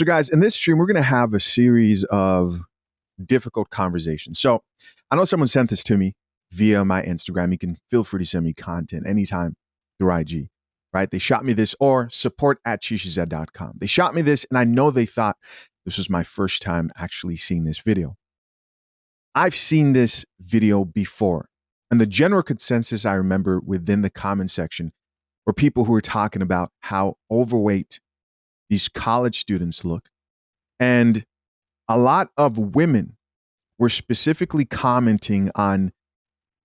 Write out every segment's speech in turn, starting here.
So, guys, in this stream, we're going to have a series of difficult conversations. So, I know someone sent this to me via my Instagram. You can feel free to send me content anytime through IG, right? They shot me this, or support@shishaz.com. They shot me this, and I know they thought this was my first time actually seeing this video. I've seen this video before, and the general consensus I remember within the comment section were people who were talking about how overweight these college students look. And a lot of women were specifically commenting on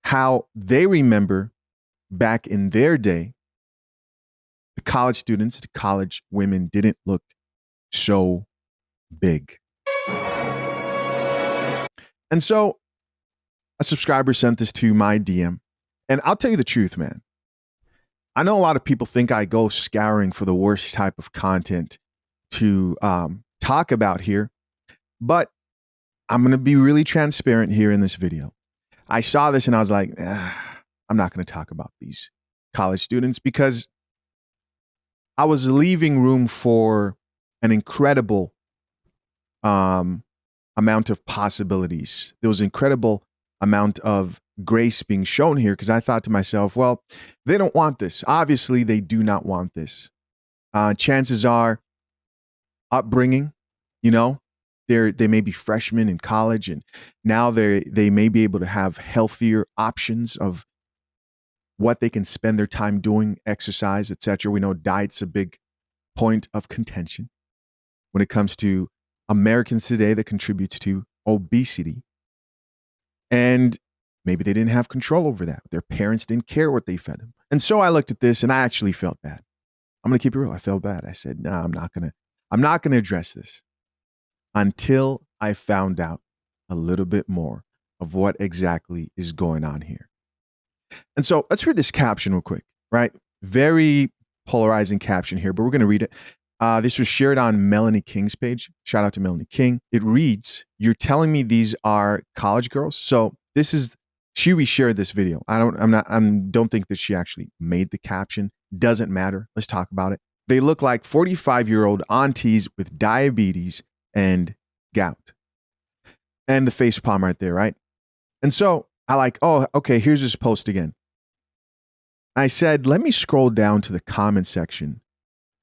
how they remember back in their day, the college students, the college women didn't look so big. And so a subscriber sent this to my DM. And I'll tell you the truth, man. I know a lot of people think I go scouring for the worst type of content to talk about here, but I'm going to be really transparent here in this video. I saw this and I was like, I'm not going to talk about these college students because I was leaving room for an incredible amount of possibilities. There was incredible amount of grace being shown here because I thought to myself, well, they don't want this. Obviously, they do not want this. Chances are upbringing, you know, they may be freshmen in college and now they may be able to have healthier options of what they can spend their time doing, exercise, etc. We know diet's a big point of contention when it comes to Americans today that contributes to obesity. And maybe they didn't have control over that. Their parents didn't care what they fed them. And so I looked at this and I actually felt bad. I'm going to keep it real. I felt bad. I said, no, I'm not going to address this until I found out a little bit more of what exactly is going on here. And so let's read this caption real quick, right? Very polarizing caption here, but we're going to read it. This was shared on Melanie King's page. Shout out to Melanie King. It reads, "You're telling me these are college girls?" So she reshared this video. I don't think that she actually made the caption. Doesn't matter. Let's talk about it. They look like 45-year-old aunties with diabetes and gout. And the face palm right there, right? And so I like, oh, okay, here's this post again. I said, let me scroll down to the comment section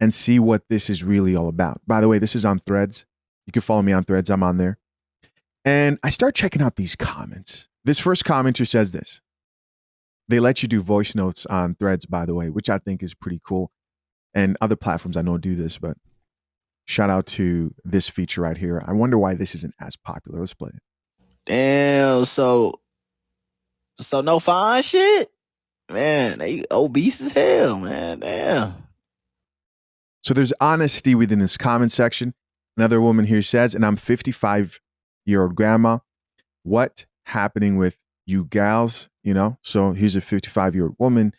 and see what this is really all about. By the way, this is on Threads. You can follow me on Threads. I'm on there. And I start checking out these comments. This first commenter says this. They let you do voice notes on Threads, by the way, which I think is pretty cool. And other platforms I know do this, but shout out to this feature right here. I wonder why this isn't as popular. Let's play it. Damn, so no fine shit? Man, they obese as hell, man. Damn. So there's honesty within this comment section. Another woman here says, and I'm 55-year-old grandma. What happening with you gals? You know, so here's a 55-year-old woman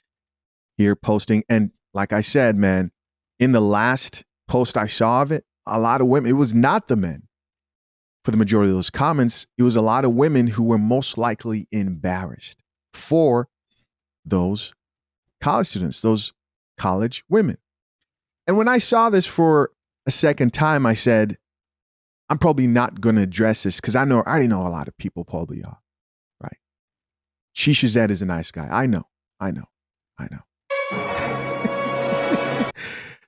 here posting. And like I said, man, in the last post I saw of it, a lot of women, it was not the men. For the majority of those comments, it was a lot of women who were most likely embarrassed for those college students, those college women. And when I saw this for a second time, I said, I'm probably not going to address this because I already know a lot of people probably are, right? Shishaz is a nice guy. I know.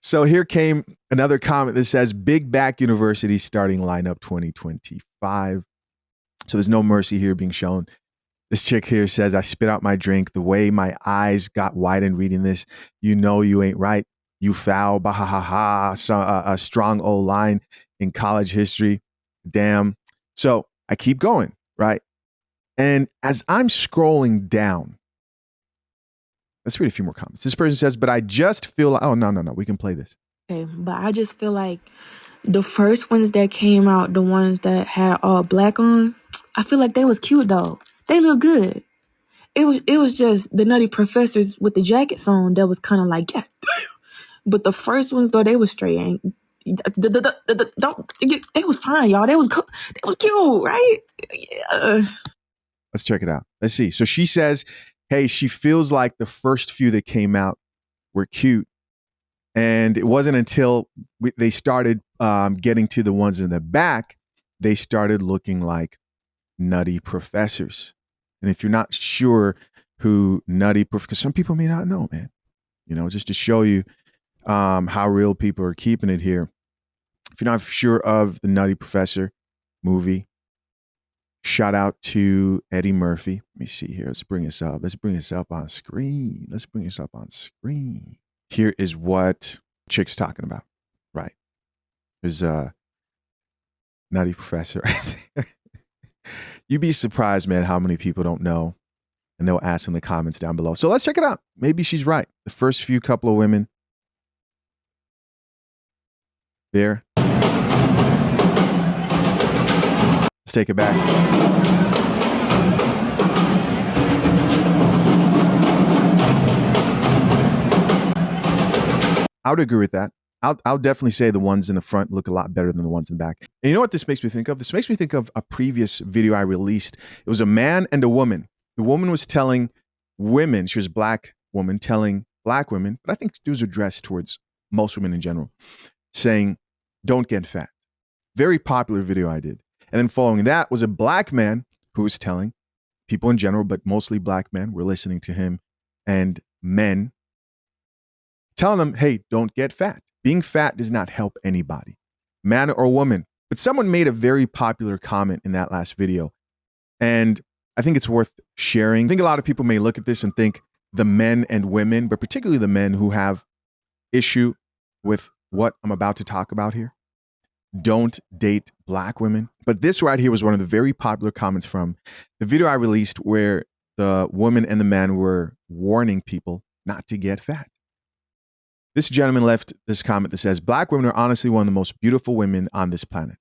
So here came another comment that says, Big Back University starting lineup 2025. So there's no mercy here being shown. This chick here says, I spit out my drink. The way my eyes got widened reading this, you know you ain't right. You foul, bah ha ha ha. So, a strong old line in college history. Damn. So I keep going, right? And as I'm scrolling down, let's read a few more comments. This person says, but I just feel like, oh, no. We can play this. Okay, but I just feel like the first ones that came out, the ones that had all black on, I feel like they was cute though. They look good. It was just the nutty professors with the jackets on that was kind of like, yeah. But the first ones though, they was straight. They was fine, y'all. They was cute, right? Yeah. Let's check it out. Let's see. So she says, hey, she feels like the first few that came out were cute. And it wasn't until they started getting to the ones in the back, they started looking like nutty professors. And if you're not sure who because some people may not know, man, just to show you how real people are keeping it here. If you're not sure of the Nutty Professor movie, shout out to Eddie Murphy. Let me see here. Let's bring this up. Let's bring this up on screen. Here is what Chick's talking about. Right. There's a Nutty Professor right there. You'd be surprised, man, how many people don't know. And they'll ask in the comments down below. So let's check it out. Maybe she's right. The first few couple of women there. Let's take it back. I would agree with that. I'll definitely say the ones in the front look a lot better than the ones in the back. And you know what this makes me think of? This makes me think of a previous video I released. It was a man and a woman. The woman was telling women, she was a black woman, telling black women, but I think it was addressed towards most women in general, saying, don't get fat. Very popular video I did. And then following that was a black man who was telling people in general, but mostly black men were listening to him, and men telling them, hey, don't get fat. Being fat does not help anybody, man or woman. But someone made a very popular comment in that last video, and I think it's worth sharing. I think a lot of people may look at this and think the men and women, but particularly the men who have issue with what I'm about to talk about here, don't date black women. But this right here was one of the very popular comments from the video I released where the woman and the man were warning people not to get fat. This gentleman left this comment that says, black women are honestly one of the most beautiful women on this planet.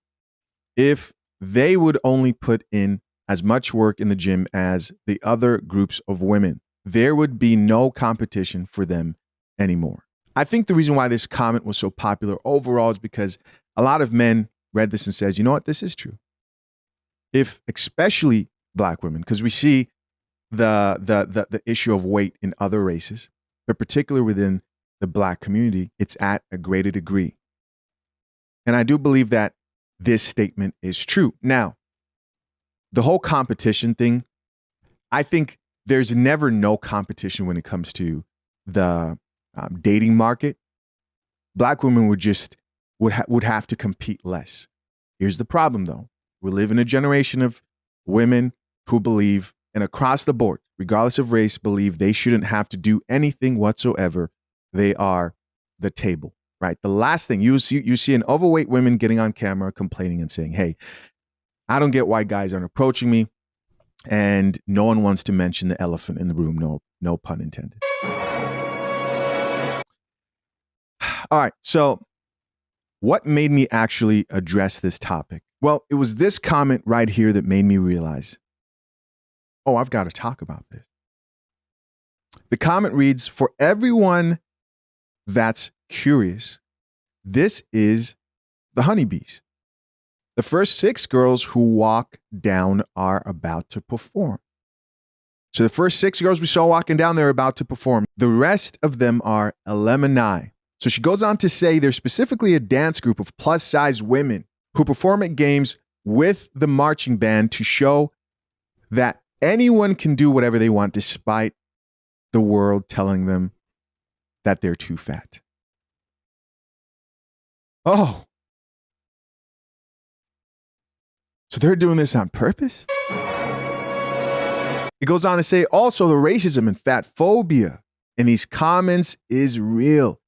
If they would only put in as much work in the gym as the other groups of women, there would be no competition for them anymore. I think the reason why this comment was so popular overall is because a lot of men read this and says, you know what, this is true. If especially black women, because we see the issue of weight in other races, but particularly within the black community, it's at a greater degree. And I do believe that this statement is true. Now, the whole competition thing, I think there's never no competition when it comes to the dating market. Black women would have to compete less. Here's the problem, though. We live in a generation of women who believe, and across the board, regardless of race, believe they shouldn't have to do anything whatsoever. They are the table, right? The last thing you see an overweight women getting on camera complaining and saying, hey, I don't get why guys aren't approaching me. And no one wants to mention the elephant in the room. No pun intended. All right. So what made me actually address this topic? Well, it was this comment right here that made me realize, oh, I've got to talk about this. The comment reads, for everyone that's curious, this is the honeybees. The first 6 girls who walk down are about to perform. So the first 6 girls we saw walking down, they're about to perform. The rest of them are Elemini. So she goes on to say there's specifically a dance group of plus-size women who perform at games with the marching band to show that anyone can do whatever they want despite the world telling them that they're too fat. Oh. So they're doing this on purpose? It goes on to say also the racism and fat phobia in these comments is real.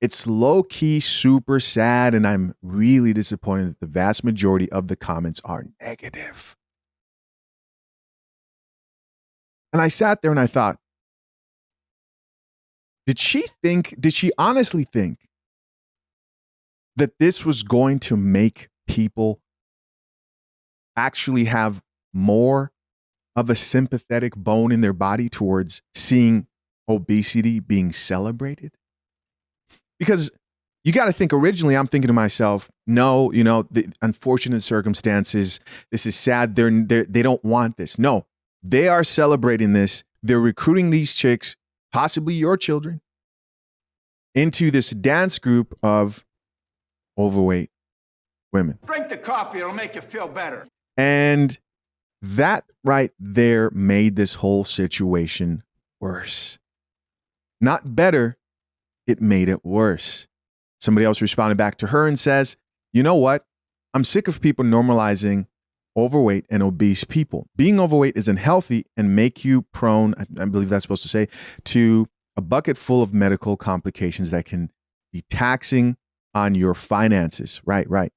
It's low-key super sad, and I'm really disappointed that the vast majority of the comments are negative. And I sat there and I thought, did she honestly think that this was going to make people actually have more of a sympathetic bone in their body towards seeing obesity being celebrated? Because you got to think, originally I'm thinking to myself, no, the unfortunate circumstances, this is sad. They don't want this. No, they are celebrating this. They're recruiting these chicks, possibly your children, into this dance group of overweight women. Drink the coffee, it'll make you feel better. And that right there made this whole situation worse. Not better, it made it worse. Somebody else responded back to her and says, you know what? I'm sick of people normalizing overweight and obese people. Being overweight is unhealthy and make you prone, I believe that's supposed to say, to a bucket full of medical complications that can be taxing on your finances. Right.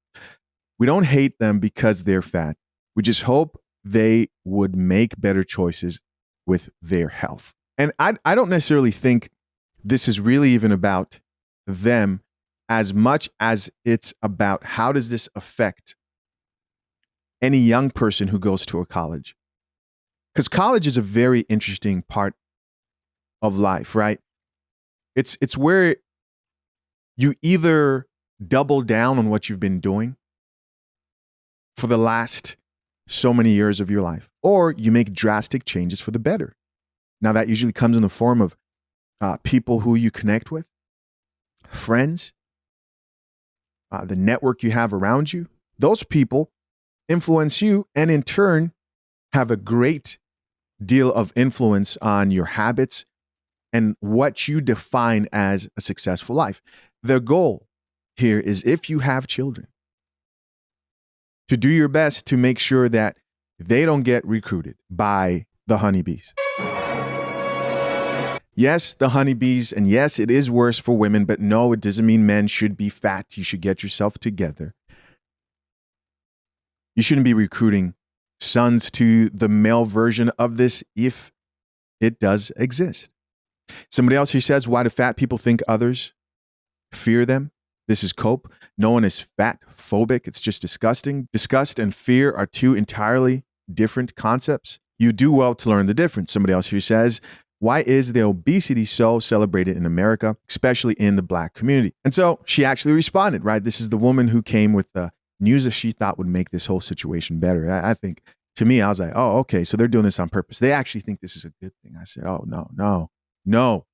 We don't hate them because they're fat. We just hope they would make better choices with their health. And I don't necessarily think this is really even about them as much as it's about how does this affect any young person who goes to a college. Because college is a very interesting part of life, right? It's where you either double down on what you've been doing for the last so many years of your life, or you make drastic changes for the better. Now, that usually comes in the form of people who you connect with, friends, the network you have around you. Those people influence you and in turn have a great deal of influence on your habits and what you define as a successful life. The goal here is, if you have children, to do your best to make sure that they don't get recruited by the honeybees. Yes, the honeybees, and yes, it is worse for women, but no, it doesn't mean men should be fat. You should get yourself together. You shouldn't be recruiting sons to the male version of this if it does exist. Somebody else here says, why do fat people think others fear them? This is cope. No one is fat phobic. It's just disgusting. Disgust and fear are two entirely different concepts. You do well to learn the difference. Somebody else here says, why is the obesity so celebrated in America, especially in the Black community? And so she actually responded, right? This is the woman who came with the news that she thought would make this whole situation better. I think, to me, I was like, oh, okay, so they're doing this on purpose. They actually think this is a good thing. I said, oh, no.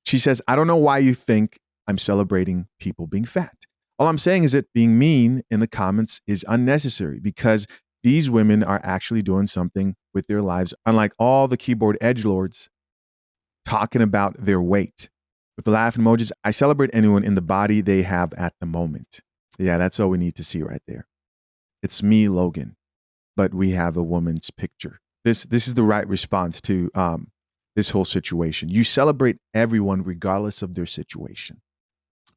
She says, I don't know why you think I'm celebrating people being fat. All I'm saying is that being mean in the comments is unnecessary because these women are actually doing something with their lives, unlike all the keyboard edgelords talking about their weight. With the laughing emojis, I celebrate anyone in the body they have at the moment. Yeah, that's all we need to see right there. It's me, Logan, but we have a woman's picture. This is the right response to this whole situation. You celebrate everyone regardless of their situation,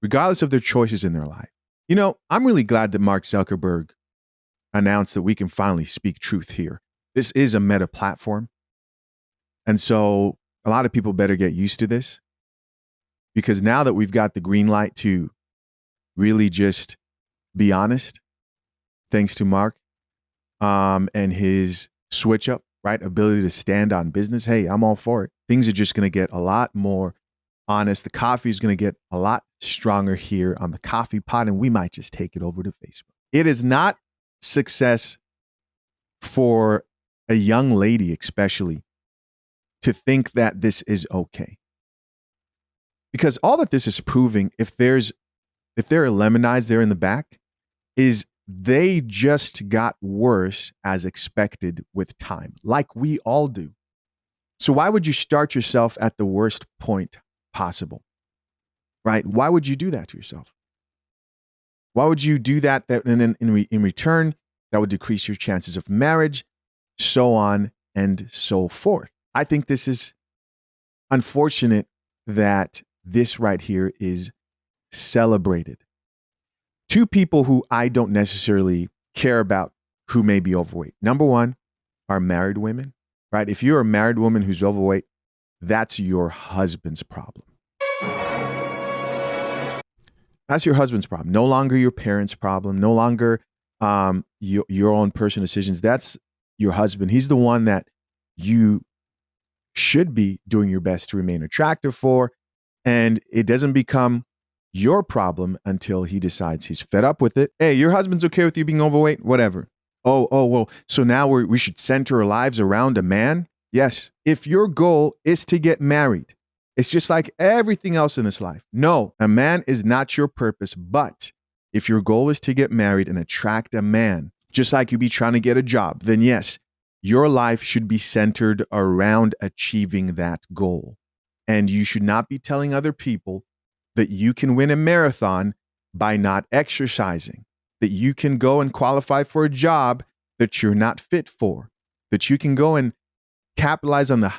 regardless of their choices in their life. You know, I'm really glad that Mark Zuckerberg announced that we can finally speak truth here. This is a meta platform. And so a lot of people better get used to this, because now that we've got the green light to really just be honest, thanks to Mark and his switch up, right? Ability to stand on business. Hey, I'm all for it. Things are just going to get a lot more honest. The coffee is going to get a lot stronger here on the coffee pot, and we might just take it over to Facebook. It is not success for a young lady, especially, to think that this is okay. Because all that this is proving, if there are lemonides there in the back, is they just got worse as expected with time, like we all do. So why would you start yourself at the worst point possible, right? Why would you do that to yourself? Why would you do that? And then in return, that would decrease your chances of marriage, so on and so forth. I think this is unfortunate that this right here is celebrated. Two people who I don't necessarily care about who may be overweight. Number one are married women, right? If you're a married woman who's overweight, that's your husband's problem. That's your husband's problem. No longer your parents' problem. No longer your own personal decisions. That's your husband. He's the one that you should be doing your best to remain attractive for. And it doesn't become your problem until he decides he's fed up with it. Hey, your husband's okay with you being overweight? Whatever. Oh, well, so now we should center our lives around a man? Yes. If your goal is to get married, it's just like everything else in this life. No, a man is not your purpose, but If your goal is to get married and attract a man, just like you be trying to get a job, then yes, your life should be centered around achieving that goal. And you should not be telling other people that you can win a marathon by not exercising, that you can go and qualify for a job that you're not fit for, that you can go and capitalize on the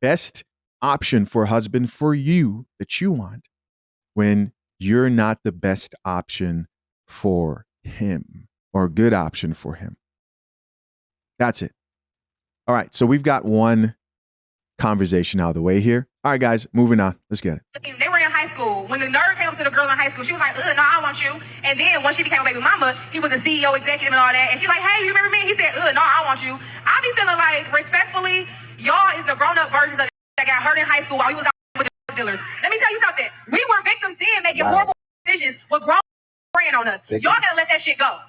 best option for a husband for you that you want when you're not the best option for him or a good option for him. That's it. All right. So we've got one conversation out of the way here. All right, guys, moving on. Let's get it. They were in high school. When the nerd came up to the girl in high school, she was like, no, I want you. And then once she became a baby mama, he was a CEO, executive, and all that. And she's like, hey, you remember me? He said, no, I want you. I be feeling like, respectfully, y'all is the grown-up versions of that got hurt in high school while we was out with the drug dealers. Let me tell you something. We were victims then making horrible decisions with grown preying on us. Y'all gotta let that shit go.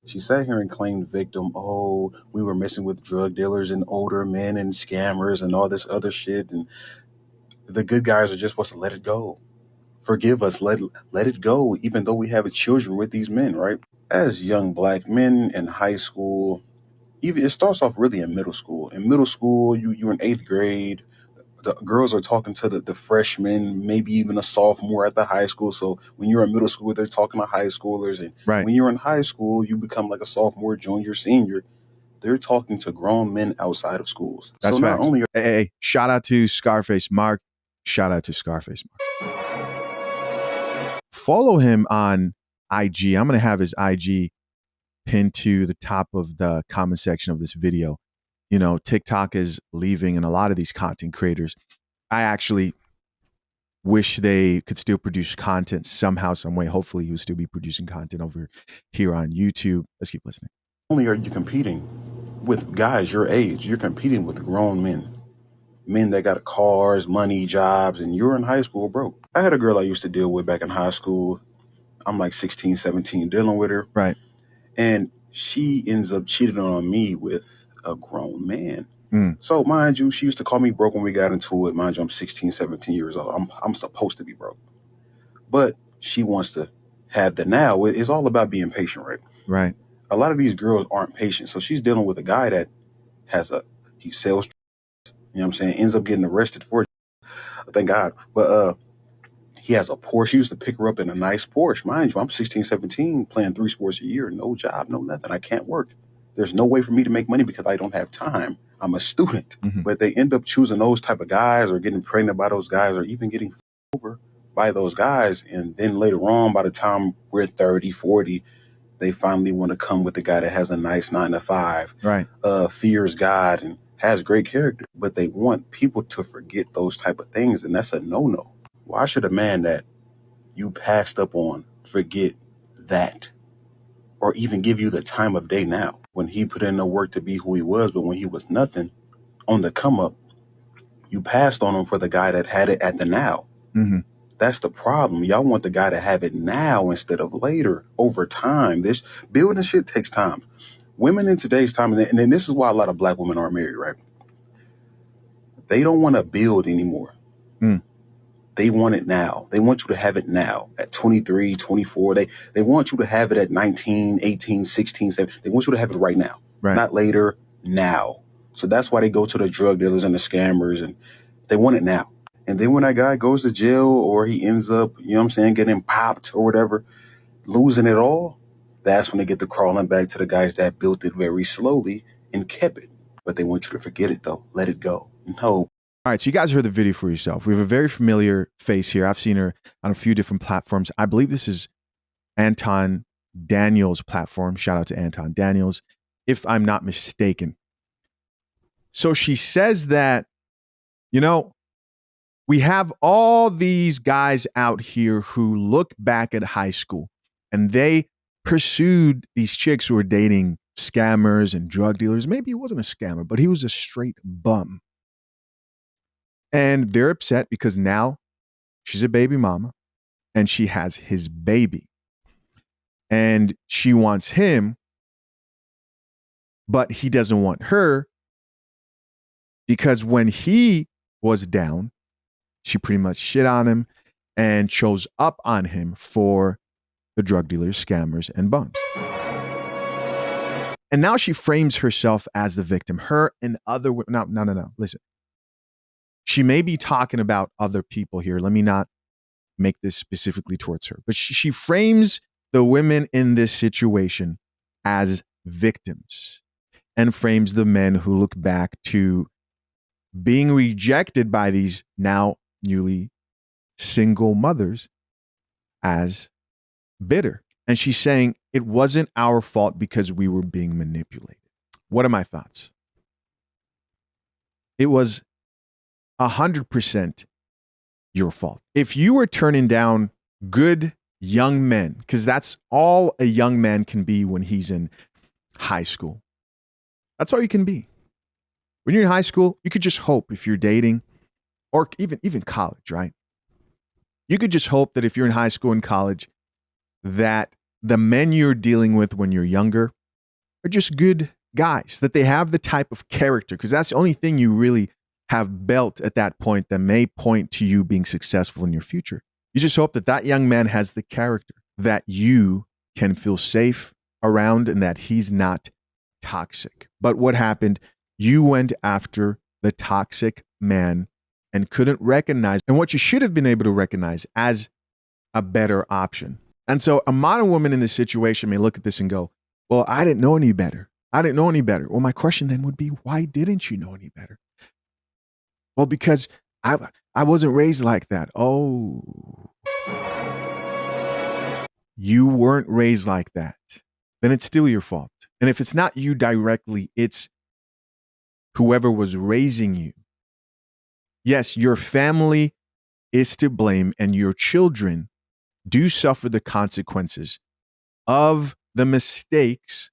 She sat here and claimed victim. Oh, we were messing with drug dealers and older men and scammers and all this other shit. And the good guys are just supposed to let it go. Forgive us, let it go, even though we have children with these men, right? As young black men in high school, even it starts off really in middle school. In middle school, you're in 8th grade. The girls are talking to the freshmen, maybe even a sophomore at the high school. So when you're in middle school, they're talking to high schoolers. And when you're in high school, you become like a sophomore, junior, senior. They're talking to grown men outside of schools. That's so facts. not only Hey, shout out to Scarface Mark. Shout out to Scarface Mark. Follow him on IG. I'm going to have his IG pinned to the top of the comment section of this video. You know, TikTok is leaving, and a lot of these content creators, I actually wish they could still produce content somehow, some way. Hopefully, you'll still be producing content over here on YouTube. Let's keep listening. Not only are you competing with guys your age, you're competing with grown men that got cars, money, jobs, and you're in high school broke. I had a girl I used to deal with back in high school. I'm like 16, 17, dealing with her. Right. And she ends up cheating on me with a grown man. Mm. So mind you, she used to call me broke when we got into it. Mind you, I'm 16, 17 years old. I'm supposed to be broke. But she wants to have the now. It's all about being patient, right? Right. A lot of these girls aren't patient. So she's dealing with a guy that he sells, you know what I'm saying, ends up getting arrested for it. Thank God. But he has a Porsche. He used to pick her up in a nice Porsche. Mind you, I'm 16, 17, playing 3 sports a year. No job, no nothing. I can't work. There's no way for me to make money because I don't have time. I'm a student. Mm-hmm. But they end up choosing those type of guys or getting pregnant by those guys or even getting over by those guys. And then later on, by the time we're 30, 40, they finally want to come with the guy that has a nice 9 to 5, right? Fears God and has great character. But they want people to forget those type of things. And that's a no-no. Why should a man that you passed up on forget that or even give you the time of day now when he put in the work to be who he was, but when he was nothing on the come up, you passed on him for the guy that had it at the now. Mm-hmm. That's the problem. Y'all want the guy to have it now instead of later over time. This building shit takes time. Women in today's time, and then this is why a lot of black women aren't married, right? They don't want to build anymore. Mm. They want it now. They want you to have it now at 23, 24. They want you to have it at 19, 18, 16, 17. They want you to have it right now, right. Not later, now. So that's why they go to the drug dealers and the scammers, and they want it now. And then when that guy goes to jail or he ends up, you know what I'm saying, getting popped or whatever, losing it all, that's when they get to crawling back to the guys that built it very slowly and kept it. But they want you to forget it, though. Let it go. No. All right, so you guys heard the video for yourself. We have a very familiar face here. I've seen her on a few different platforms. I believe this is Anton Daniels' platform. Shout out to Anton Daniels, if I'm not mistaken. So she says that, you know, we have all these guys out here who look back at high school and they pursued these chicks who were dating scammers and drug dealers. Maybe he wasn't a scammer, but he was a straight bum. And they're upset because now she's a baby mama and she has his baby. And she wants him, but he doesn't want her because when he was down, she pretty much shit on him and chose up on him for the drug dealers, scammers, and bums. And now she frames herself as the victim. Her and other women. No. Listen. She may be talking about other people here. Let me not make this specifically towards her. But she frames the women in this situation as victims and frames the men who look back to being rejected by these now newly single mothers as bitter. And she's saying it wasn't our fault because we were being manipulated. What are my thoughts? It was 100% your fault. If you were turning down good young men, because that's all a young man can be when he's in high school. That's all you can be. When you're in high school, you could just hope if you're dating, or even college, right? You could just hope that if you're in high school and college, that the men you're dealing with when you're younger are just good guys, that they have the type of character, because that's the only thing you really have built at that point that may point to you being successful in your future. You just hope that that young man has the character that you can feel safe around and that he's not toxic. But what happened? You went after the toxic man and couldn't recognize, and what you should have been able to recognize as a better option. And so a modern woman in this situation may look at this and go, well, I didn't know any better. I didn't know any better. Well, my question then would be, why didn't you know any better? Well, because I wasn't raised like that. Oh, you weren't raised like that. Then it's still your fault. And if it's not you directly, it's whoever was raising you. Yes, your family is to blame, and your children do suffer the consequences of the mistakes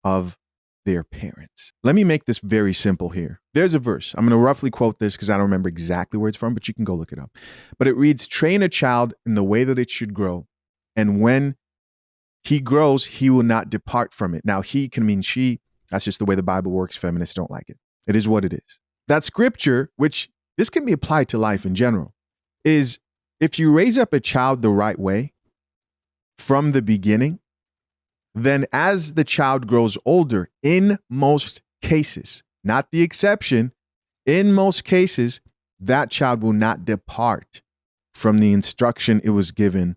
of their parents. Let me make this very simple here. There's a verse. I'm going to roughly quote this because I don't remember exactly where it's from, but you can go look it up. But it reads, train a child in the way that it should grow, and when he grows, he will not depart from it. Now, he can mean she. That's just the way the Bible works. Feminists don't like it. It is what it is. That scripture, which this can be applied to life in general, is if you raise up a child the right way from the beginning, then as the child grows older, in most cases, not the exception, in most cases, that child will not depart from the instruction it was given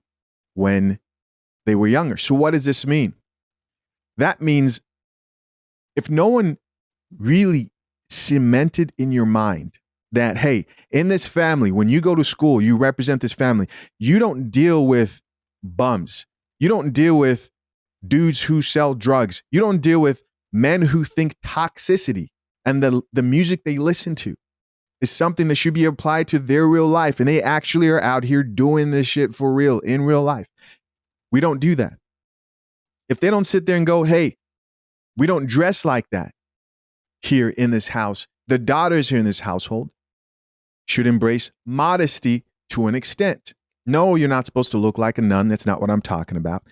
when they were younger. So what does this mean? That means if no one really cemented in your mind that, hey, in this family, when you go to school, you represent this family, you don't deal with bums. You don't deal with dudes who sell drugs. You don't deal with men who think toxicity and the music they listen to is something that should be applied to their real life. And they actually are out here doing this shit for real in real life. We don't do that. If they don't sit there and go, hey, we don't dress like that here in this house, the daughters here in this household should embrace modesty to an extent. No, you're not supposed to look like a nun. That's not what I'm talking about.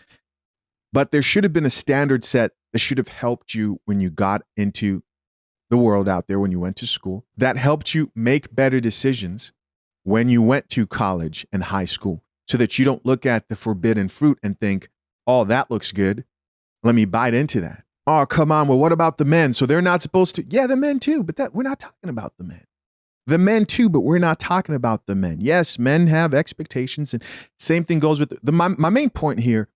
But there should have been a standard set that should have helped you when you got into the world out there, when you went to school, that helped you make better decisions when you went to college and high school, so that you don't look at the forbidden fruit and think, oh, that looks good. Let me bite into that. Oh, come on. Well, what about the men? So they're not supposed to. Yeah, the men too, but we're not talking about the men. The men too, but we're not talking about the men. Yes, men have expectations, and same thing goes with my main point here.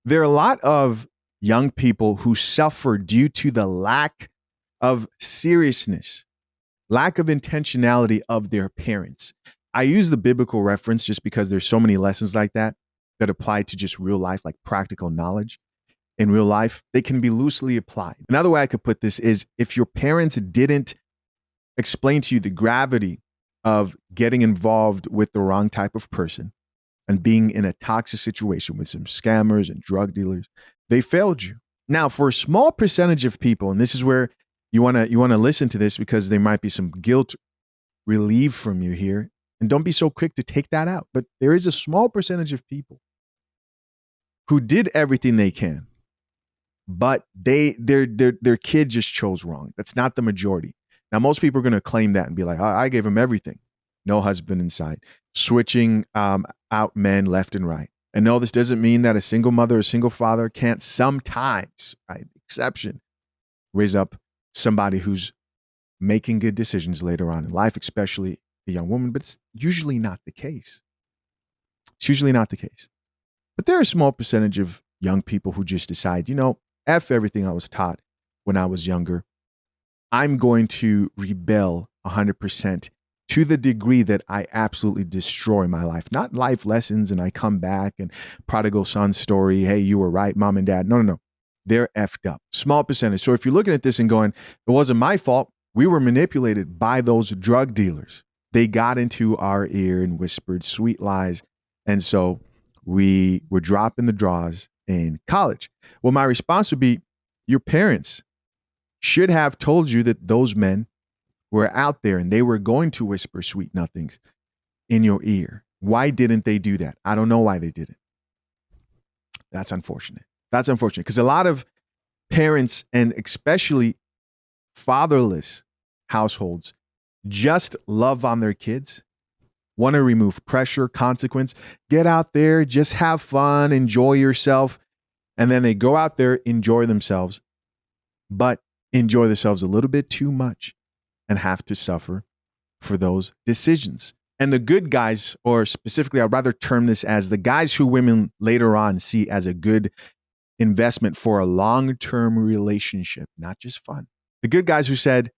There are a lot of young people who suffer due to the lack of seriousness, lack of intentionality of their parents. I use the biblical reference just because there's so many lessons like that apply to just real life, like practical knowledge. In real life, they can be loosely applied. Another way I could put this is if your parents didn't explain to you the gravity of getting involved with the wrong type of person and being in a toxic situation with some scammers and drug dealers, they failed you. Now, for a small percentage of people, and this is where you want to listen to this because there might be some guilt relieved from you here, and don't be so quick to take that out. But there is a small percentage of people who did everything they can, but their kid just chose wrong. That's not the majority. Now, most people are going to claim that and be like, I gave him everything. No husband in sight. Switching out men left and right. And no, this doesn't mean that a single mother or single father can't sometimes, right, exception, raise up somebody who's making good decisions later on in life, especially a young woman, but it's usually not the case. It's usually not the case. But there are a small percentage of young people who just decide, F everything I was taught when I was younger. I'm going to rebel 100% to the degree that I absolutely destroy my life. Not life lessons and I come back and prodigal son story. Hey, you were right, mom and dad. No. They're effed up. Small percentage. So if you're looking at this and going, it wasn't my fault. We were manipulated by those drug dealers. They got into our ear and whispered sweet lies. And so we were dropping the draws in college. Well, my response would be, your parents should have told you that those men were out there and they were going to whisper sweet nothings in your ear. Why didn't they do that? I don't know why they didn't. That's unfortunate. That's unfortunate because a lot of parents and especially fatherless households just love on their kids, want to remove pressure, consequence, get out there, just have fun, enjoy yourself. And then they go out there, enjoy themselves, but enjoy themselves a little bit too much and have to suffer for those decisions. And the good guys, or specifically, I'd rather term this as the guys who women later on see as a good investment for a long-term relationship, not just fun. The good guys who said,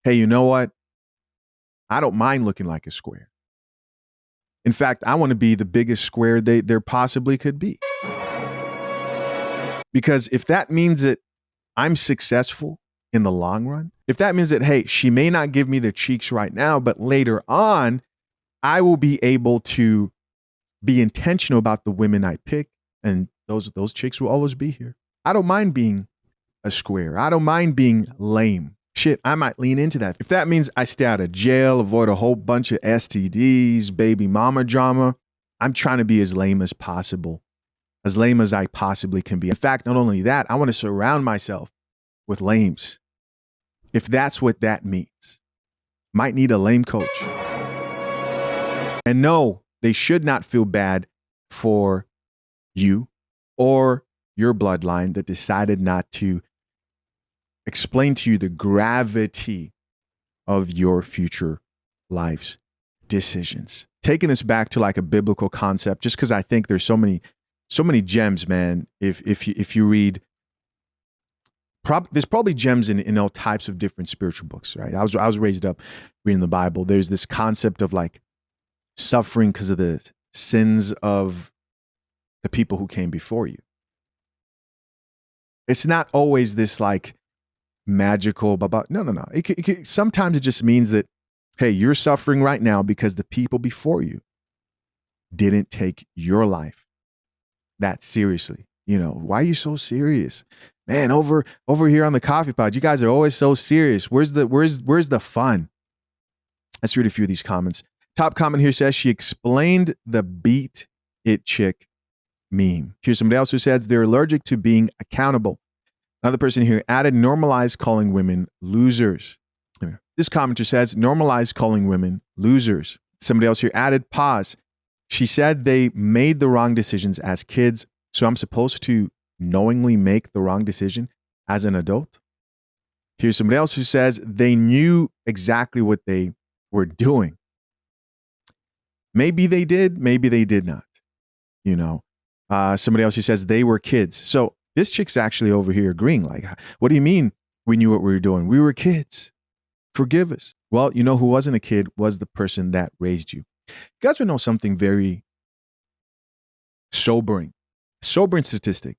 hey, you know what? I don't mind looking like a square. In fact, I want to be the biggest square there possibly could be. Because if that means that I'm successful in the long run, if that means that, hey, she may not give me the cheeks right now, but later on, I will be able to be intentional about the women I pick, and those chicks will always be here. I don't mind being a square. I don't mind being lame. Shit, I might lean into that. If that means I stay out of jail, avoid a whole bunch of STDs, baby mama drama, I'm trying to be as lame as possible, as lame as I possibly can be. In fact, not only that, I want to surround myself with lames. If that's what that means, might need a lame coach. And no, they should not feel bad for you or your bloodline that decided not to explain to you the gravity of your future life's decisions. Taking this back to like a biblical concept, just because I think there's so many gems, man. If you read, there's probably gems in all types of different spiritual books, right? I was raised up reading the Bible. There's this concept of like suffering because of the sins of the people who came before you. It's not always this like magical, no. Sometimes it just means that, hey, you're suffering right now because the people before you didn't take your life that seriously. Why are you so serious? Man, over here on the coffee pod, you guys are always so serious. Where's the fun? Let's read a few of these comments. Top comment here says she explained the beat it chick meme. Here's somebody else who says they're allergic to being accountable. Another person here added normalize calling women losers. This commenter says normalize calling women losers. Somebody else here added pause. She said they made the wrong decisions as kids, so I'm supposed to knowingly make the wrong decision as an adult. Here's somebody else who says they knew exactly what they were doing. Maybe they did, maybe they did not. Somebody else who says they were kids. So this chick's actually over here agreeing. Like, what do you mean we knew what we were doing? We were kids. Forgive us. Well, who wasn't a kid was the person that raised you. You guys would know something very sobering statistic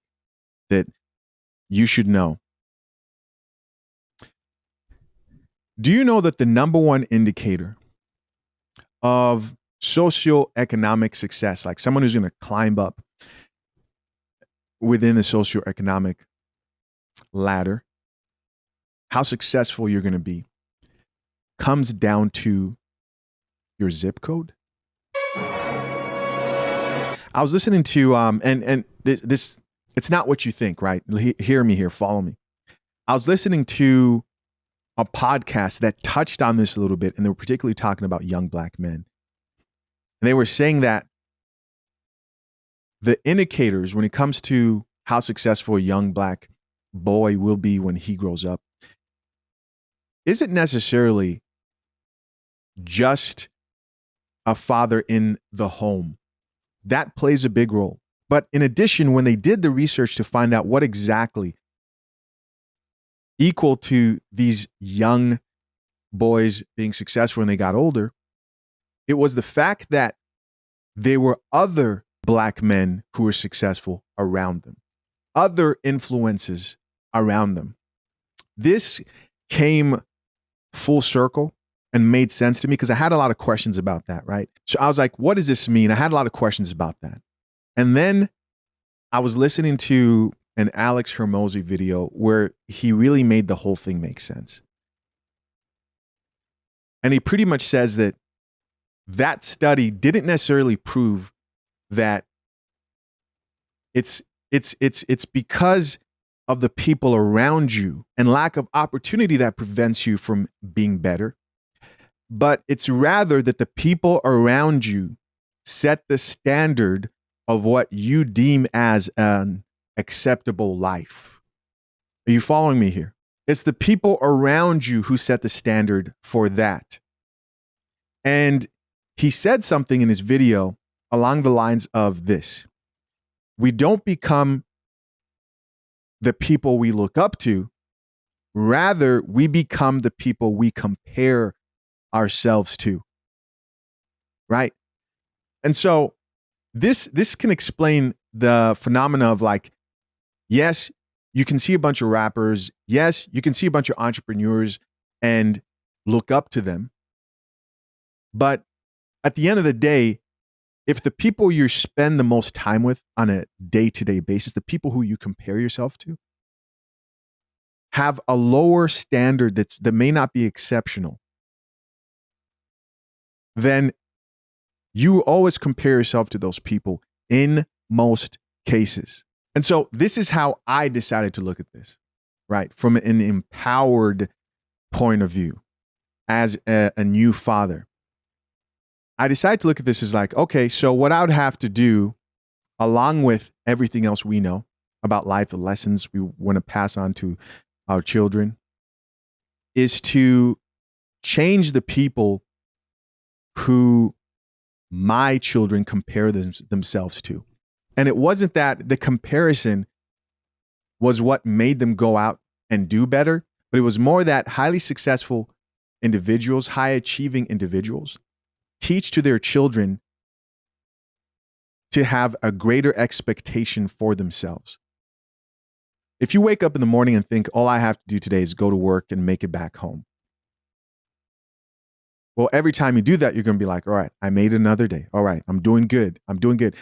that you should know. Do you know that the number one indicator of socioeconomic success, like someone who's going to climb up within the socioeconomic ladder, how successful you're going to be, comes down to your zip code? I was listening to and this it's not what you think, right? Hear me here, follow me. I was listening to a podcast that touched on this a little bit, and they were particularly talking about young black men. And they were saying that the indicators when it comes to how successful a young black boy will be when he grows up isn't necessarily just a father in the home. That plays a big role. But in addition, when they did the research to find out what exactly equal to these young boys being successful when they got older, it was the fact that there were other black men who were successful around them, other influences around them. This came full circle and made sense to me because I had a lot of questions about that, right? So I was like, what does this mean? I had a lot of questions about that. And then I was listening to an Alex Hermosi video where he really made the whole thing make sense. And he pretty much says that that study didn't necessarily prove that it's because of the people around you and lack of opportunity that prevents you from being better. But it's rather that the people around you set the standard of what you deem as an acceptable life. Are you following me here? It's the people around you who set the standard for that. And he said something in his video along the lines of this: we don't become the people we look up to, rather we become the people we compare ourselves to, right? And so this can explain the phenomena of like, yes, you can see a bunch of rappers, yes, you can see a bunch of entrepreneurs and look up to them. But at the end of the day, if the people you spend the most time with on a day-to-day basis, the people who you compare yourself to, have a lower standard that may not be exceptional, then you always compare yourself to those people in most cases. And so this is how I decided to look at this, right? From an empowered point of view as a new father. I decided to look at this as like, okay, so what I would have to do, along with everything else we know about life, the lessons we want to pass on to our children, is to change the people who my children compare themselves to. And it wasn't that the comparison was what made them go out and do better, but it was more that highly successful individuals, high achieving individuals, teach to their children to have a greater expectation for themselves. If you wake up in the morning and think, all I have to do today is go to work and make it back home. Well, every time you do that, you're going to be like, all right, I made another day. All right, I'm doing good. I'm doing good.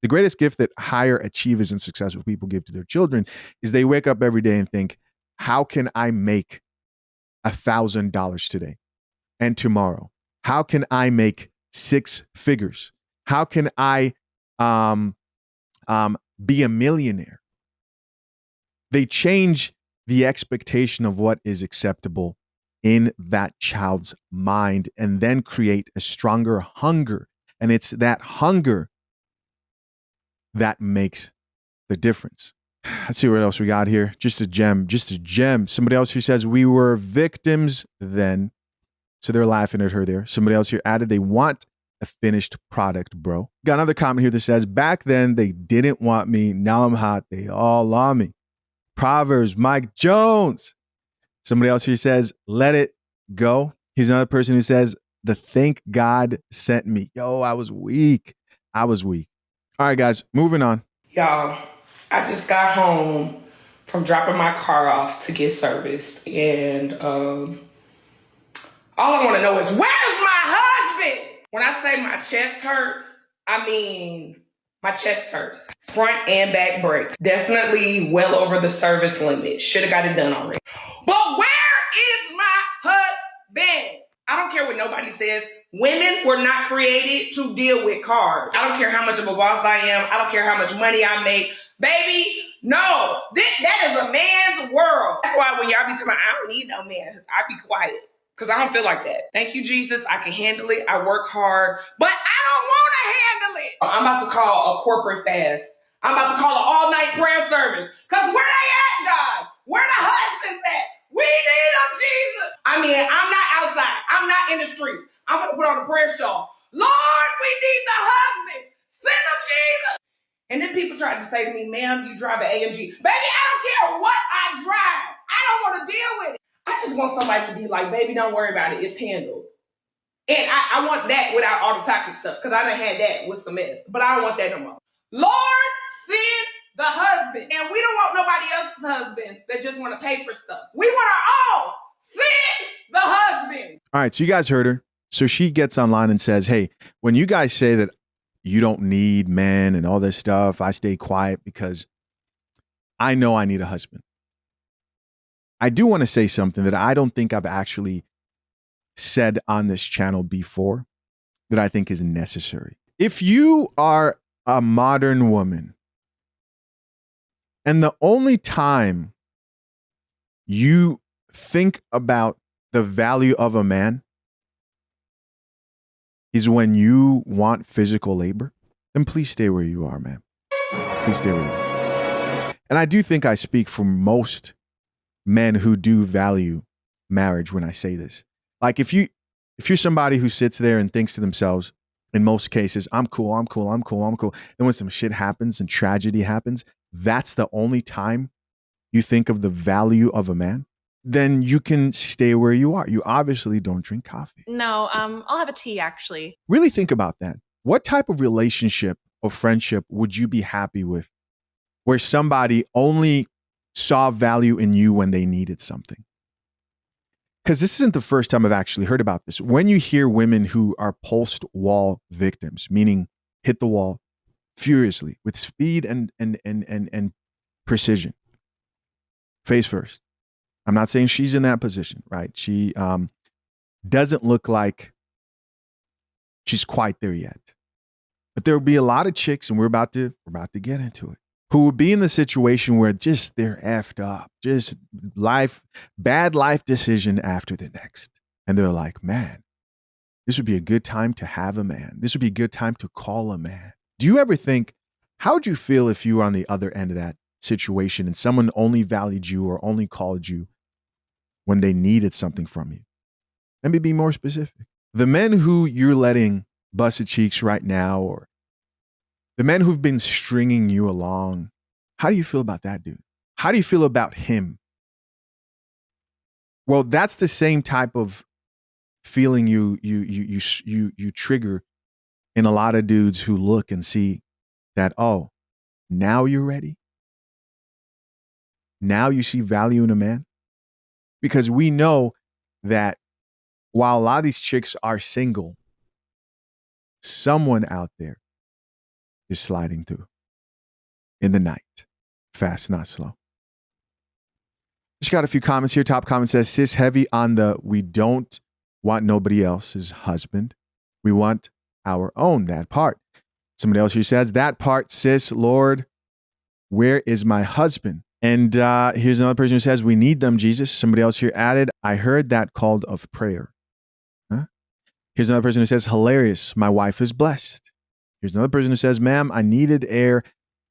The greatest gift that higher achievers and successful people give to their children is they wake up every day and think, how can I make $1,000 today and tomorrow? How can I make 6 figures? How can I be a millionaire? They change the expectation of what is acceptable in that child's mind and then create a stronger hunger. And it's that hunger that makes the difference. Let's see what else we got here. Just a gem. Somebody else who says we were victims then. So they're laughing at her there. Somebody else here added they want a finished product, bro. Got another comment here that says back then they didn't want me. Now I'm hot. They all on me. Proverbs, Mike Jones. Somebody else here says, let it go. He's another person who says, the thank God sent me. Yo, I was weak. All right, guys, moving on. Y'all, I just got home from dropping my car off to get serviced. And all I want to know is, where's my husband? When I say my chest hurts, I mean my chest hurts. Front and back brakes. Definitely well over the service limit. Should have got it done already. But where is my husband? I don't care what nobody says. Women were not created to deal with cars. I don't care how much of a boss I am. I don't care how much money I make. Baby, no. That is a man's world. That's why when y'all be saying, I don't need no man, I be quiet. Because I don't feel like that. Thank you, Jesus. I can handle it. I work hard, but I don't want to handle it. I'm about to call a corporate fast. I'm about to call an all-night prayer service. Because where they at, God? Where the husbands at? We need them, Jesus. I mean, I'm not outside. I'm not in the streets. I'm going to put on a prayer show. Lord, we need the husbands. Send them, Jesus. And then people tried to say to me, ma'am, you drive an AMG. Baby, I don't care what I drive. I don't want to deal with it. I just want somebody to be like, baby, don't worry about it. It's handled. And I want that without all the toxic stuff, because I done had that with some mess. But I don't want that no more. Lord, send the husband. And we don't want nobody else's husbands that just want to pay for stuff. We want our own. Send the husband. All right, so you guys heard her. So she gets online and says, hey, when you guys say that you don't need men and all this stuff, I stay quiet because I know I need a husband. I do want to say something that I don't think I've actually said on this channel before that I think is necessary. If you are a modern woman and the only time you think about the value of a man is when you want physical labor, then please stay where you are, man. Please stay where you are. And I do think I speak for most men who do value marriage when I say this. Like if you're somebody who sits there and thinks to themselves, in most cases, I'm cool. And when some shit happens and tragedy happens, that's the only time you think of the value of a man, then you can stay where you are. You obviously don't drink coffee. No, I'll have a tea actually. Really think about that. What type of relationship or friendship would you be happy with where somebody only saw value in you when they needed something? Because this isn't the first time I've actually heard about this. When you hear women who are post-wall victims, meaning hit the wall furiously with speed and precision, face first. I'm not saying she's in that position, right? She doesn't look like she's quite there yet. But there will be a lot of chicks, and we're about to get into it, who will be in the situation where just they're effed up, just bad life decision after the next. And they're like, man, this would be a good time to have a man. This would be a good time to call a man. Do you ever think, how would you feel if you were on the other end of that situation and someone only valued you or only called you when they needed something from you? Let me be more specific. The men who you're letting busted cheeks right now, or the men who've been stringing you along, how do you feel about that dude? How do you feel about him? Well, that's the same type of feeling you trigger in a lot of dudes who look and see that, oh, now you're ready. Now you see value in a man. Because we know that while a lot of these chicks are single, someone out there is sliding through in the night. Fast, not slow. Just got a few comments here. Top comment says, sis heavy on the we don't want nobody else's husband. We want our own, that part. Somebody else here says, that part, sis, Lord, where is my husband? And here's another person who says, we need them, Jesus. Somebody else here added, I heard that called of prayer. Huh? Here's another person who says, hilarious. My wife is blessed. Here's another person who says, ma'am, I needed air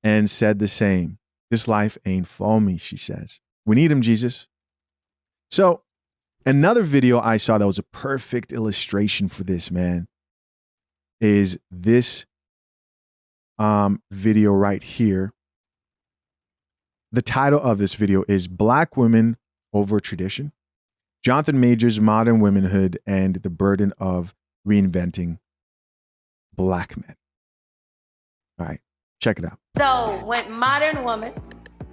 and said the same. This life ain't for me, she says. We need him, Jesus. So another video I saw that was a perfect illustration for this, man, is this video right here. The title of this video is Black Women Over Tradition, Jonathan Majors' Modern Womanhood and the Burden of Reinventing Black Men. All right, check it out. So when modern woman,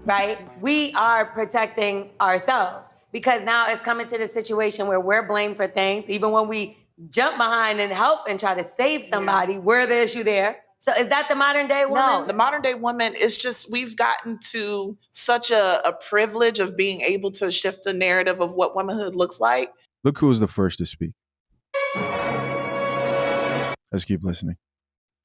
right, we are protecting ourselves because now it's coming to the situation where we're blamed for things. Even when we jump behind and help and try to save somebody, we're the issue there. So is that the modern day woman? No, the modern day woman is just, we've gotten to such a privilege of being able to shift the narrative of what womanhood looks like. Look who was the first to speak. Let's keep listening.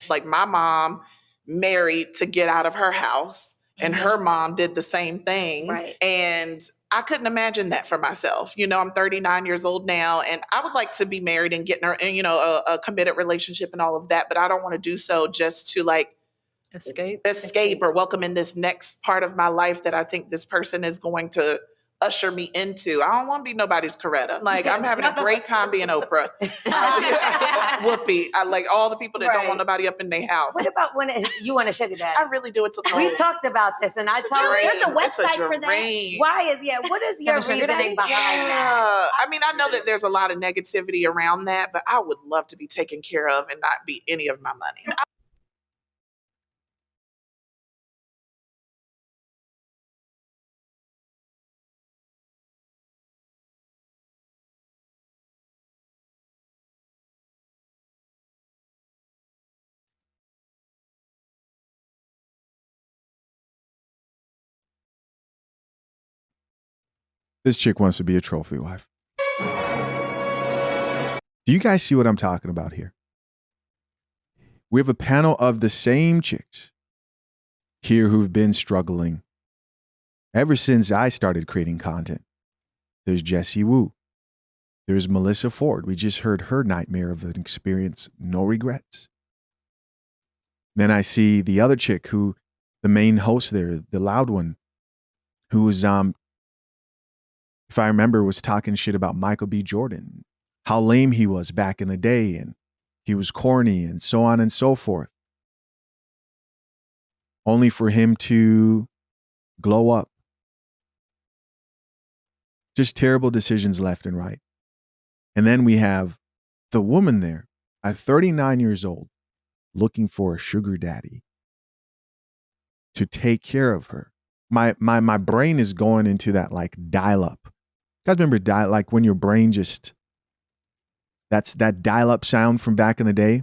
Like my mom married to get out of her house. and her mom did the same thing. Right. And I couldn't imagine that for myself. You know, I'm 39 years old now, and I would like to be married and get in a committed relationship and all of that, but I don't want to do so just to like escape or welcome in this next part of my life that I think this person is going to usher me into. I don't want to be nobody's Coretta. Like, I'm having a great time being Oprah. Whoopi. I like all the people that don't want nobody up in their house. What about when you want a sugar daddy? I really do. It's a We talked about this, and I told you there's a website for that. What is your reasoning behind that? I mean, I know that there's a lot of negativity around that, but I would love to be taken care of and not be any of my money. This chick wants to be a trophy wife. Do you guys see what I'm talking about here? We have a panel of the same chicks here who've been struggling ever since I started creating content. There's Jessie Wu. There's Melissa Ford. We just heard her nightmare of an experience, no regrets. Then I see the other chick who, the main host there, the loud one, who was, if I remember, was talking shit about Michael B. Jordan, how lame he was back in the day, and he was corny, and so on and so forth. Only for him to glow up. Just terrible decisions left and right. And then we have the woman there at 39 years old looking for a sugar daddy to take care of her. My brain is going into that like dial-up. You guys remember like when your brain just, that's that dial-up sound from back in the day?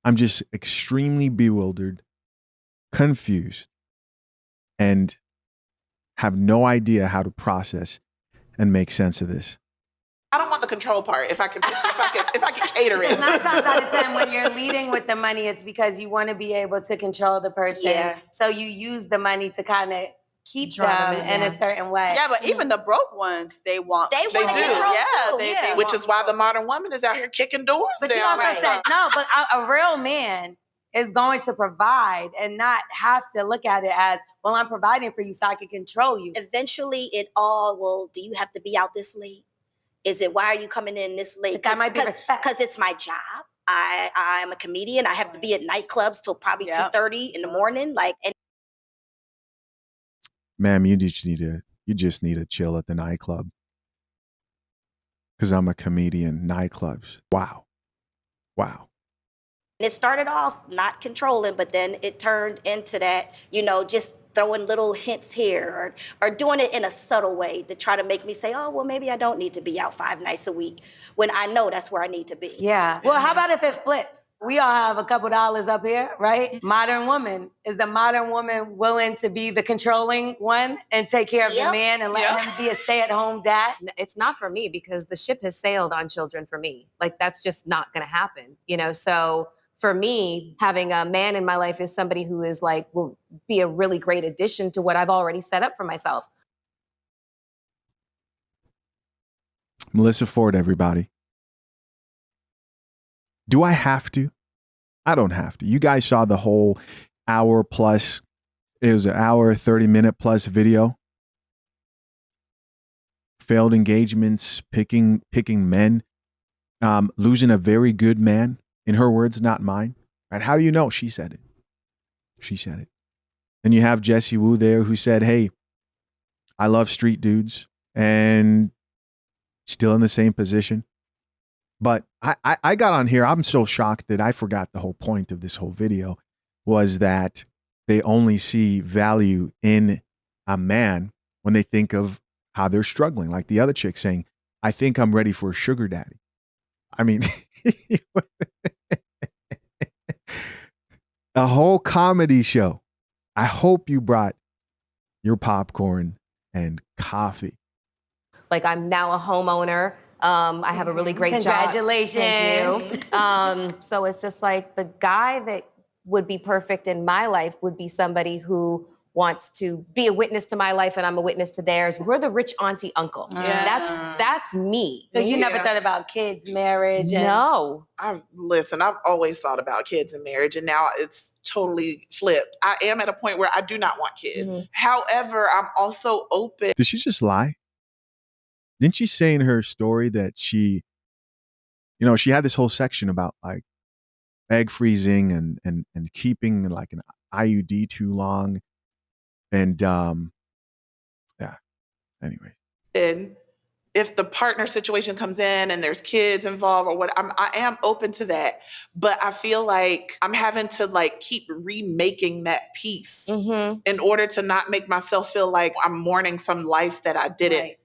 I'm just extremely bewildered, confused, and have no idea how to process and make sense of this. I don't want the control part. If I could cater it. 9 times out of 10, when you're leading with the money, it's because you want to be able to control the person. Yeah. So you use the money to kind of keep Draw them in a certain way. Yeah, but even the broke ones, they want. They control. do. Yeah, Which is why the modern woman is out here kicking doors But down. you also said, no, but a real man is going to provide and not have to look at it as, well, I'm providing for you so I can control you. Eventually, it all will, do you have to be out this late? Is it, why are you coming in this late? That might be respect. Because it's my job. I'm a comedian. I have to be at nightclubs till probably 2:30 in the morning. Like, and Ma'am, you just need to chill at the nightclub. Because I'm a comedian. Nightclubs. Wow. it started off not controlling, but then it turned into that, just throwing little hints here or doing it in a subtle way to try to make me say, oh, well, maybe I don't need to be out 5 nights a week when I know that's where I need to be. Yeah. Well, how about if it flips? We all have a couple dollars up here, right? Modern woman. Is the modern woman willing to be the controlling one and take care of the man and let him be a stay-at-home dad? It's not for me because the ship has sailed on children for me. Like, that's just not going to happen, So for me, having a man in my life is somebody who is like, will be a really great addition to what I've already set up for myself. Melissa Ford, everybody. Do I have to? I don't have to. You guys saw the whole hour plus, it was an hour, 30-minute plus video. Failed engagements, picking men, losing a very good man. In her words, not mine. Right? How do you know? She said it. And you have Jessie Wu there who said, hey, I love street dudes, and still in the same position. But I got on here. I'm so shocked that I forgot the whole point of this whole video was that they only see value in a man when they think of how they're struggling. Like the other chick saying, I think I'm ready for a sugar daddy. I mean, a whole comedy show. I hope you brought your popcorn and coffee. Like, I'm now a homeowner. I have a really great job. Congratulations. Thank you. So it's just like the guy that would be perfect in my life would be somebody who wants to be a witness to my life and I'm a witness to theirs. We're the rich auntie uncle. That's me. So you never thought about kids, marriage? No. I've always thought about kids and marriage, and now it's totally flipped. I am at a point where I do not want kids. However, I'm also open. Did she just lie? Didn't she say in her story that she had this whole section about like egg freezing and keeping like an IUD too long? And anyway. And if the partner situation comes in and there's kids involved or what, I am open to that. But I feel like I'm having to like keep remaking that piece in order to not make myself feel like I'm mourning some life that I didn't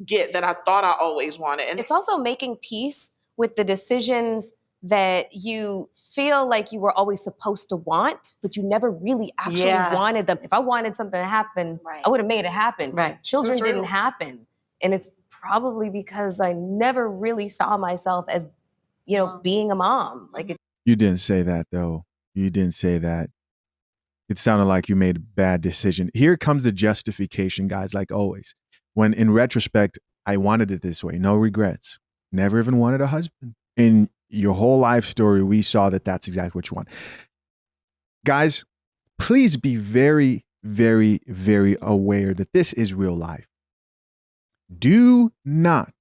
get, that I thought I always wanted. And it's also making peace with the decisions that you feel like you were always supposed to want, but you never really actually wanted them. If I wanted something to happen, I would have made it happen. Right. Children didn't happen. And it's probably because I never really saw myself as, being a mom. You didn't say that though. You didn't say that. It sounded like you made a bad decision. Here comes the justification, guys, like always. When in retrospect, I wanted it this way. No regrets. Never even wanted a husband. In your whole life story, we saw that that's exactly what you want. Guys, please be very, very, very aware that this is real life. Do not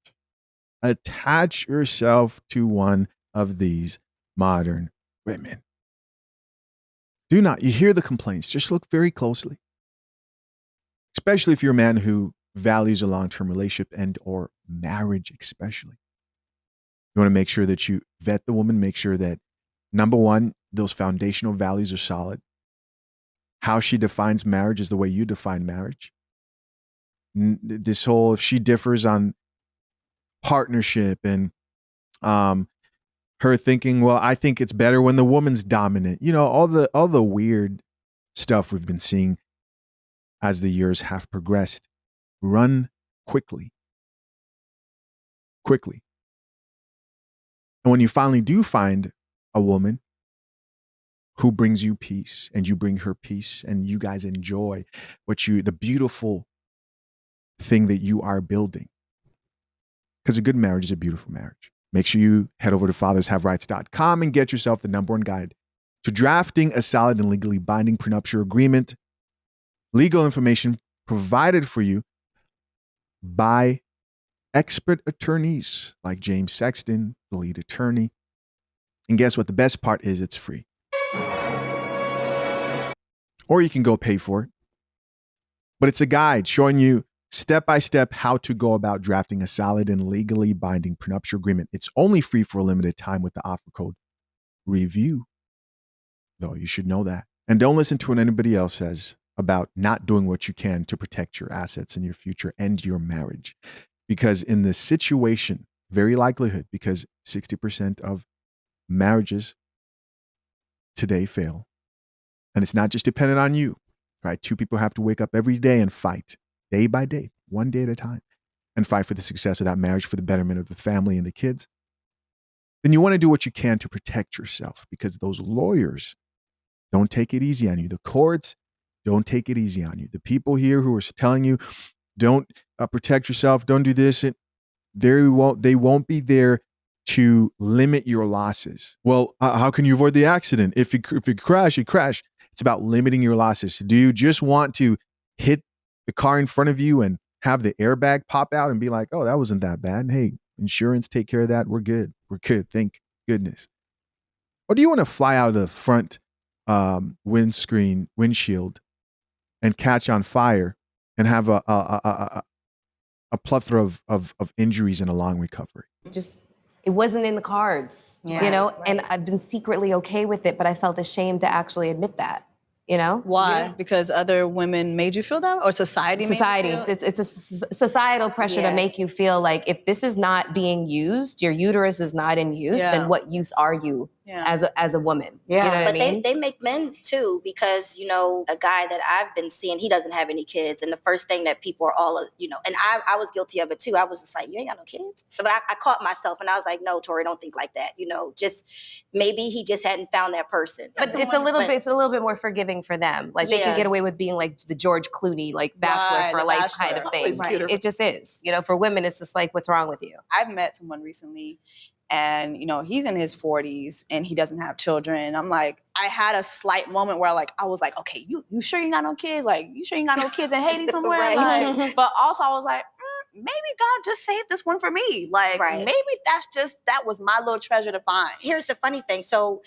attach yourself to one of these modern women. Do not. You hear the complaints. Just look very closely. Especially if you're a man who values a long-term relationship and or marriage especially. You want to make sure that you vet the woman, make sure that, number one, those foundational values are solid. How she defines marriage is the way you define marriage. This whole, if she differs on partnership and her thinking, well, I think it's better when the woman's dominant. All the weird stuff we've been seeing as the years have progressed. Run quickly. Quickly. And when you finally do find a woman who brings you peace and you bring her peace and you guys enjoy the beautiful thing that you are building. Because a good marriage is a beautiful marriage. Make sure you head over to fathershaverights.com and get yourself the #1 guide to drafting a solid and legally binding prenuptial agreement. Legal information provided for you by expert attorneys like James Sexton, the lead attorney. And guess what? The best part is it's free. Or you can go pay for it. But it's a guide showing you step-by-step how to go about drafting a solid and legally binding prenuptial agreement. It's only free for a limited time with the offer code REVIEW. Though you should know that. And don't listen to what anybody else says about not doing what you can to protect your assets and your future and your marriage. Because in this situation, very likelihood, because 60% of marriages today fail. And it's not just dependent on you, right? 2 people have to wake up every day and fight, day by day, one day at a time, and fight for the success of that marriage, for the betterment of the family and the kids. Then you want to do what you can to protect yourself, because those lawyers don't take it easy on you. The courts don't take it easy on you. The people here who are telling you, don't protect yourself, don't do this, they won't be there to limit your losses. Well, how can you avoid the accident? If you crash, you crash. It's about limiting your losses. Do you just want to hit the car in front of you and have the airbag pop out and be like, oh, that wasn't that bad. Hey, insurance, take care of that. We're good. Thank goodness. Or do you want to fly out of the front windshield and catch on fire and have a plethora of injuries and a long recovery? It wasn't in the cards, and I've been secretly okay with it, but I felt ashamed to actually admit that, Why? Yeah. Because other women made you feel that? Or society made you feel? It's a societal pressure to make you feel like if this is not being used, your uterus is not in use, then what use are you as a woman. Yeah. You know what But I mean? they make men too, because, you know, a guy that I've been seeing, he doesn't have any kids. And the first thing that people are all, you know, and I was guilty of it too. I was just like, you ain't got no kids. But I caught myself and I was like, no, Tori, don't think like that. You know, just maybe he just hadn't found that person. But it's a little bit more forgiving for them. Like they can get away with being like the George Clooney, like Bachelor for life kind of thing. Right. It just is. You know, for women, it's just like, what's wrong with you? I've met someone recently, and you know, he's in his 40s and he doesn't have children. I'm like, I had a slight moment where like I was like, okay, you sure you got no kids? Like, you sure you got no kids in Haiti somewhere? Right. Like, but also I was like, maybe God just saved this one for me. Like, maybe that was my little treasure to find. Here's the funny thing. So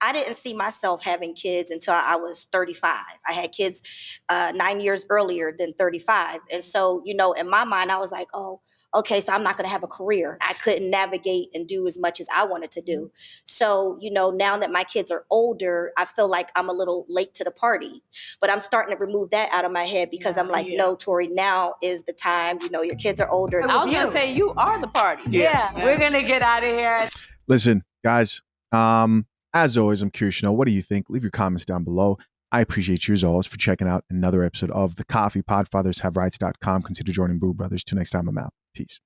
I didn't see myself having kids until I was 35. I had kids 9 years earlier than 35. And so, you know, in my mind, I was like, oh, okay, so I'm not going to have a career. I couldn't navigate and do as much as I wanted to do. So, you know, now that my kids are older, I feel like I'm a little late to the party. But I'm starting to remove that out of my head because I'm like, no, Tori, now is the time. You know, your kids are older. I was going to say, you are the party. Yeah. We're going to get out of here. Listen, guys, as always, I'm curious to know, what do you think? Leave your comments down below. I appreciate you as always for checking out another episode of The Coffee Pod. FathersHaveRights.com. Consider joining Boo Brothers. Till next time, I'm out. Peace.